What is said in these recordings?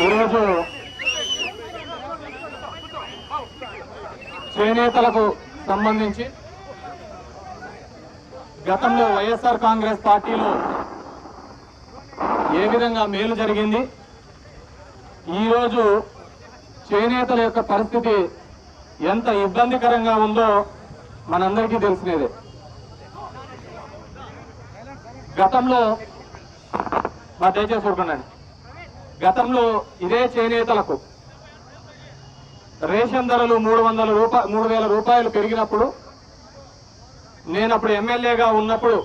ఈరోజు చేనేతలకు సంబంధించి గతంలో వైఎస్ఆర్ కాంగ్రెస్ పార్టీలో ఏ విధంగా మేలు జరిగింది, ఈరోజు చేనేతల యొక్క పరిస్థితి ఎంత ఇబ్బందికరంగా ఉందో మనందరికీ తెలిసినదే. గతంలో దయచేసి చూడండి, గతంలో ఇదే చేనేతలకు రేషన్ ధరలు 3,000 రూపాయలు పెరిగినప్పుడు, నేను అప్పుడు ఎమ్మెల్యేగా ఉన్నప్పుడు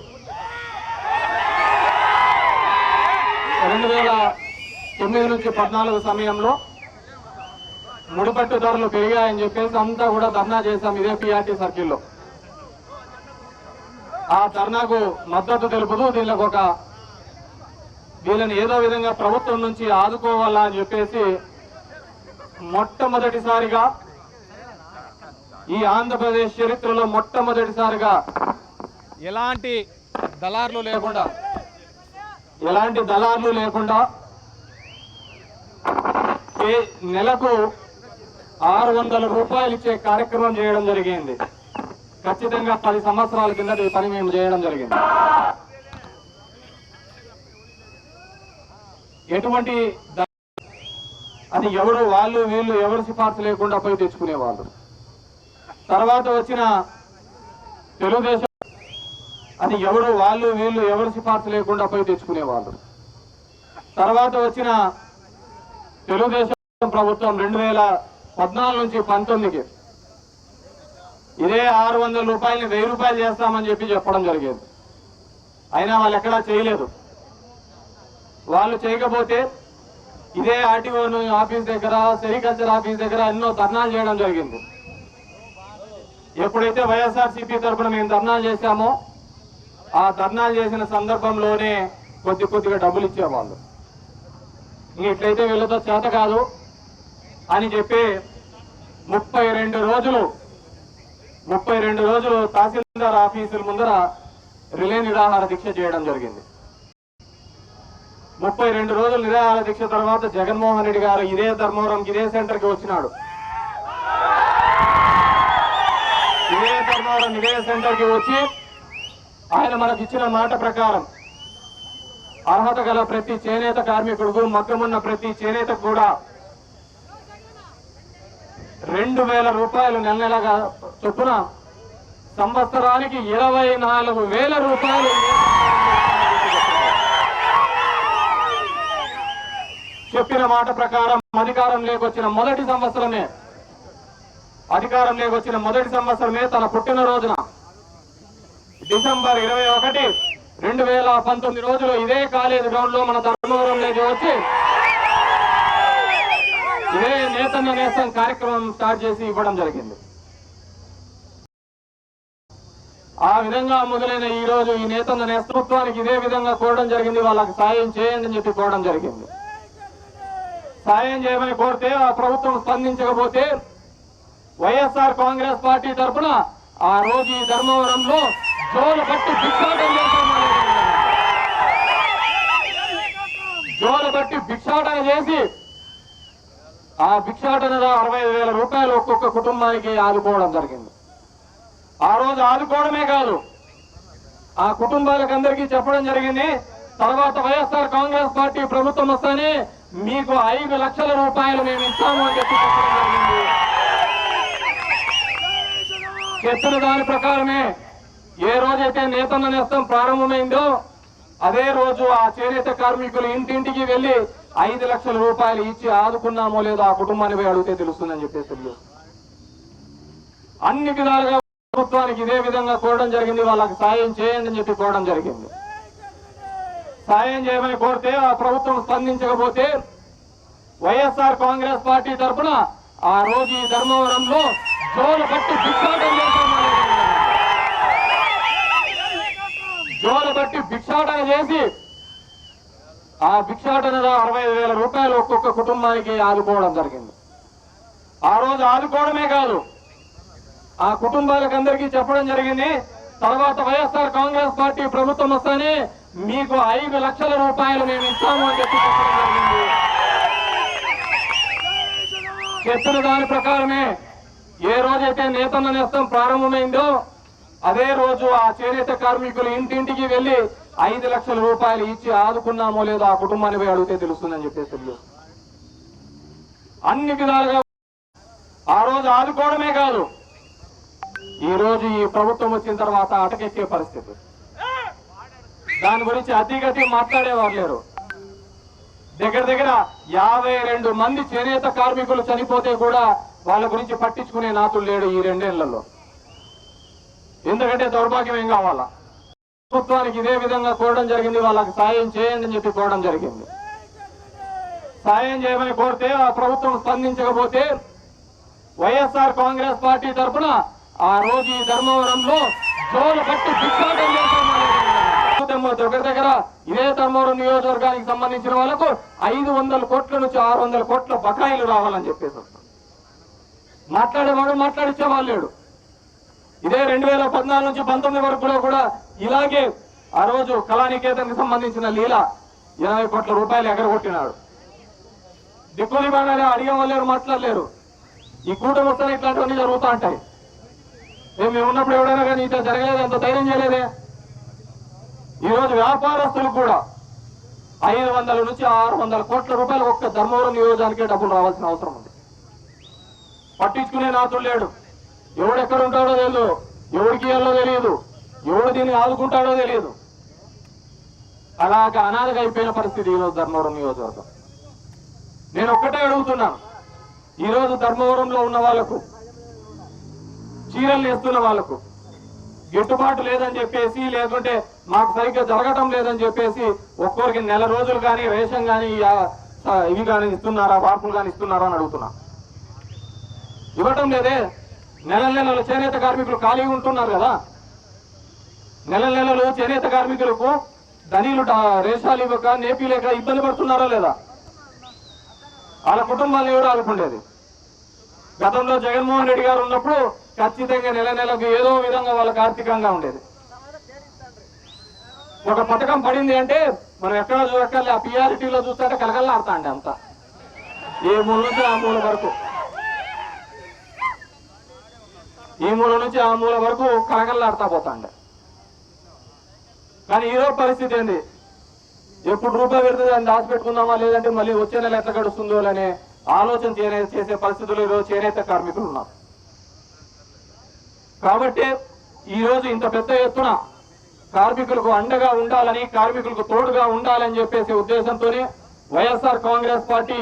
2009 నుంచి 14 సమయంలో ముడిపట్టు ధరలు పెరిగాయని చెప్పేసి అంతా కూడా ధర్నా చేశాం ఇదే పిఆర్టీ సర్కిల్లో. ఆ ధర్నాకు మద్దతు తెలుపుతూ వీళ్ళని ఏదో విధంగా ప్రభుత్వం నుంచి ఆదుకోవాలా అని చెప్పేసి మొట్టమొదటిసారిగా ఈ ఆంధ్రప్రదేశ్ చరిత్రలో మొట్టమొదటిసారిగా ఎలాంటి దళార్లు లేకుండా నెలకు 600 రూపాయలు ఇచ్చే కార్యక్రమం చేయడం జరిగింది. ఖచ్చితంగా 10 సంవత్సరాల కింద ఈ పని మేము చేయడం జరిగింది. ఎటువంటి అది వాళ్ళు వీళ్ళు ఎవరు సిఫార్సు లేకుండా పోయి తెచ్చుకునేవాళ్ళు. తర్వాత వచ్చిన తెలుగుదేశం అది వాళ్ళు వీళ్ళు ఎవరు సిఫార్సు లేకుండా పోయి తెచ్చుకునేవాళ్ళు. తర్వాత వచ్చిన తెలుగుదేశం ప్రభుత్వం 2014 నుంచి 19కి ఇదే 600 రూపాయలని 1000 రూపాయలు చేస్తామని చెప్పడం జరిగేది. అయినా వాళ్ళు ఎక్కడా చేయలేదు. వాళ్ళు చేయకపోతే ఇదే ఆర్టీఓ ఆఫీస్ దగ్గర, సెరికల్చర్ ఆఫీస్ దగ్గర ఎన్నో ధర్నాలు చేయడం జరిగింది. ఎప్పుడైతే వైఎస్ఆర్సీపీ తరఫున మేము ధర్నాలు చేశామో ఆ ధర్నాలు చేసిన సందర్భంలోనే కొద్దిగా డబ్బులు ఇచ్చేవాళ్ళు. ఇట్లయితే వీళ్ళతో చేత కాదు అని చెప్పి 32 రోజులు తహసీల్దార్ ఆఫీసుల ముందర రిలే నిరాహార దీక్ష చేయడం జరిగింది. 32 రోజులు నిరాహార దీక్ష తర్వాత జగన్మోహన్ రెడ్డి గారు ఇదే ధర్మవరం ఇదే సెంటర్కి వచ్చినాడు. ఇదే ధర్మవరం ఇదే సెంటర్కి వచ్చి ఆయన మనకి ఇచ్చిన మాట ప్రకారం అర్హత గల ప్రతి చేనేత కార్మికుడుకు, మగ్గమున్న ప్రతి చేనేతకు కూడా 2,000 రూపాయలు నెలగా చొప్పున సంవత్సరానికి 24,000 రూపాయలు చెప్పిన మాట ప్రకారం అధికారంలోకి వచ్చిన మొదటి సంవత్సరమే తన పుట్టినరోజున డిసెంబర్ 21, 2019 రోజులు ఇదే కాలేజ్ గ్రౌండ్ లో మన ధర్మవరంలోకి వచ్చి ఇదే నేతన్న నేస్తం కార్యక్రమం స్టార్ట్ చేసి ఇవ్వడం జరిగింది. ఆ విధంగా మొదలైన ఈ రోజు ఈ నేతన్న నేతృత్వానికి ఇదే విధంగా కోరడం జరిగింది. వాళ్ళకి సాయం చేయండి అని చెప్పి కోరడం జరిగింది. సాయం చేయమని కోరితే ఆ ప్రభుత్వం స్పందించకపోతే వైఎస్ఆర్ కాంగ్రెస్ పార్టీ తరఫున ఆ రోజు ఈ ధర్మవరంలో జోలు బట్టి భిక్షాటన చేసి ఆ భిక్షాటనలో 65,000 రూపాయలు ఒక్కొక్క కుటుంబానికి ఆదుకోవడం జరిగింది. ఆ రోజు ఆదుకోవడమే కాదు, ఆ కుటుంబాలకు అందరికీ చెప్పడం జరిగింది, తర్వాత వైఎస్ఆర్ కాంగ్రెస్ పార్టీ ప్రభుత్వం వస్తేనే మీకు 5 లక్షల రూపాయలు మేము ఇస్తాము అని చెప్పి చెప్పడం జరిగింది. చెప్పిన దాని ప్రకారమే ఏ రోజైతే నేతన్న నేస్తం ప్రారంభమైందో అదే రోజు ఆ చేనేత కార్మికులు ఇంటింటికి వెళ్లి 5 లక్షల రూపాయలు ఇచ్చి ఆదుకున్నామో లేదో ఆ కుటుంబాన్ని పోయి అడిగితే తెలుస్తుందని చెప్పేసి అన్ని విధాలుగా ప్రభుత్వానికి ఇదే విధంగా కోరడం జరిగింది. వాళ్ళకి సాయం చేయండి అని చెప్పి కోరడం జరిగింది. సాయం చేయమని కోరితే ఆ ప్రభుత్వం స్పందించకపోతే వైఎస్ఆర్ కాంగ్రెస్ పార్టీ తరఫున ఆ రోజు ఈ ధర్మవరంలో జోలు బట్టి భిక్షాటన చేసి ఆ భిక్షాటనలో 65,000 రూపాయలు ఒక్కొక్క కుటుంబానికి ఆదుకోవడం జరిగింది. ఆ రోజు ఆదుకోవడమే కాదు, ఆ కుటుంబాలకు అందరికీ చెప్పడం జరిగింది, తర్వాత వైఎస్ఆర్ కాంగ్రెస్ పార్టీ ప్రభుత్వం వస్తేనే మీకు 5 లక్షల రూపాయలు మేము ఇస్తాము అని చెప్పి చెప్పడం జరిగింది. చెప్పిన దాని ప్రకారమే ఏ రోజైతే నేతన్న నేస్తం ప్రారంభమైందో అదే రోజు ఆ చేనేత కార్మికులు ఇంటింటికి వెళ్లి 5 లక్షల రూపాయలు ఇచ్చి ఆదుకున్నామో లేదో ఆ కుటుంబాన్ని పోయి అడిగితే తెలుస్తుందని చెప్పేసి అన్ని విధాలుగా ఆ రోజు ఆదుకోవడమే కాదు, ఈ రోజు ఈ ప్రభుత్వం వచ్చిన తర్వాత అటకెక్కే పరిస్థితి. దాని గురించి అతిగతి మాట్లాడేవారు లేరు. దగ్గర దగ్గర 52 మంది చేనేత కార్మికులు చనిపోతే కూడా వాళ్ళ గురించి పట్టించుకునే నాతులు లేడు ఈ 2 ఏళ్లలో. ఎందుకంటే దౌర్భాగ్యం ఏం కావాలా? ప్రభుత్వానికి ఇదే విధంగా కోరడం జరిగింది, వాళ్ళకి సాయం చేయండి అని చెప్పి కోరడం జరిగింది. సాయం చేయమని కోరితే ఆ ప్రభుత్వం స్పందించకపోతే వైఎస్ఆర్ కాంగ్రెస్ పార్టీ తరఫున ఆ రోజు ఈ ధర్మవరంలో జోలు పట్టి భిక్షాటం దగ్గర దగ్గర ఇదే ధర్మవరం నియోజకవర్గానికి సంబంధించిన వాళ్ళకు 500 కోట్ల నుంచి 600 కోట్ల బకాయిలు రావాలని చెప్పేసి మాట్లాడేవాడు మాట్లాడిచ్చేవాళ్ళు లేడు. ఇదే 2014 నుంచి 19 వరకు కూడా ఇలాగే ఆ రోజు కళానికేతన్కి సంబంధించిన లీల 20 కోట్ల రూపాయలు ఎగరగొట్టినాడు. దిక్కులు బాగానే అడిగే వాళ్ళు మాట్లాడలేరు. ఈ కూటమి వస్తానే ఇట్లాంటివన్నీ జరుగుతూ ఉంటాయి. మేము ఉన్నప్పుడు ఎవడైనా కానీ ఇట్లా జరగలేదు, అంత ధైర్యం చేయలేదే. ఈ రోజు వ్యాపారస్తులకు కూడా 500 నుంచి 600 కోట్ల రూపాయలు ఒక్క ధర్మవరం నియోజకానికే డబ్బులు రావాల్సిన అవసరం ఉంది. పట్టించుకునే నాతులు లేడు. ఎవడెక్కడ ఉంటాడో తెలియదు, ఎవడికి ఇయ్యాలో తెలియదు, ఎవడు దీన్ని ఆదుకుంటాడో తెలియదు. అలాగా అనాథగా అయిపోయిన పరిస్థితి ఈరోజు ధర్మవరం నియోజకవర్గం. నేను ఒక్కటే అడుగుతున్నాను, ఈరోజు ధర్మవరంలో ఉన్న వాళ్లకు, చీరలు వేస్తున్న వాళ్లకు గిట్టుబాటు లేదని చెప్పేసి, లేకుంటే మాకు సరిగ్గా జరగటం లేదని చెప్పేసి ఒక్కొరికి నెల రోజులు కానీ రేషన్ కానీ ఇవి కానీ ఇస్తున్నారా, వార్పులు కానీ ఇస్తున్నారా అని అడుగుతున్నా. ఇవ్వటం లేదే. నెల నెలలు చేనేత కార్మికులు ఖాళీగా ఉంటున్నారు కదా. నెల నెలలు చేనేత కార్మికులకు ధనీలు రేషాలు ఇవ్వక, నేపీ లేక ఇబ్బంది పడుతున్నారా లేదా? వాళ్ళ కుటుంబాన్ని ఎవరు ఆదుకుండేది? గతంలో జగన్మోహన్ రెడ్డి గారు ఉన్నప్పుడు ఖచ్చితంగా నెల నెలకు ఏదో విధంగా వాళ్ళకి ఆర్థికంగా ఉండేది. ఒక పథకం పడింది అంటే మనం ఎక్కడ చూడక్కర్లే, ఆ పిఆర్టీలో చూస్తుంటే కలగల్లాడుతా అండి అంతా, ఏ మూల నుంచి ఆ మూల వరకు, ఈ మూల నుంచి ఆ మూల వరకు కలగల్లాడుతా పోతాండి. కానీ ఈరోజు పరిస్థితి ఏంది? ఎప్పుడు రూపాయి పెడితే దాన్ని దాచిపెట్టుకుందామా, లేదంటే మళ్ళీ వచ్చే నెల ఎట్లా గడుస్తుందో అనే ఆలోచన చేసే పరిస్థితులు ఈరోజు చేనేత కార్మికులు ఉన్నారు. కాబట్టి ఈరోజు ఇంత పెద్ద ఎత్తున కార్మికులకు అండగా ఉండాలని, కార్మికులకు తోడుగా ఉండాలని చెప్పేసి ఉద్దేశంతోనే వైఎస్ఆర్ కాంగ్రెస్ పార్టీ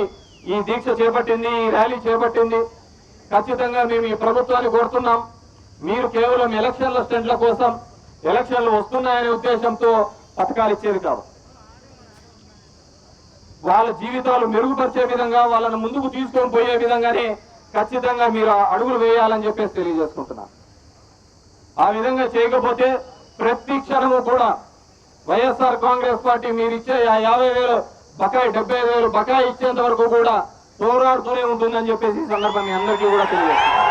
ఈ దీక్ష చేపట్టింది, ఈ ర్యాలీ చేపట్టింది. ఖచ్చితంగా మేము ఈ ప్రభుత్వాన్ని కోరుతున్నాం, మీరు కేవలం ఎలక్షన్ల స్టెంట్ల కోసం, ఎలక్షన్లు వస్తున్నాయనే ఉద్దేశంతో పథకాలు ఇచ్చేది కాదు. వాళ్ళ జీవితాలు మెరుగుపరిచే విధంగా, వాళ్ళను ముందుకు తీసుకొని పోయే విధంగానే ఖచ్చితంగా మీరు అడుగులు వేయాలని చెప్పేసి తెలియజేసుకుంటున్నాను. ఆ విధంగా చేయకపోతే ప్రతి క్షణము కూడా వైఎస్ఆర్ కాంగ్రెస్ పార్టీ మీరు ఇచ్చే 50,000 బకాయి, 75,000 బకాయి ఇచ్చేంత వరకు కూడా పోరాడుతూనే ఉంటుందని చెప్పేసి ఈ సందర్భం మీ అందరికీ కూడా తెలియజేస్తున్నాను.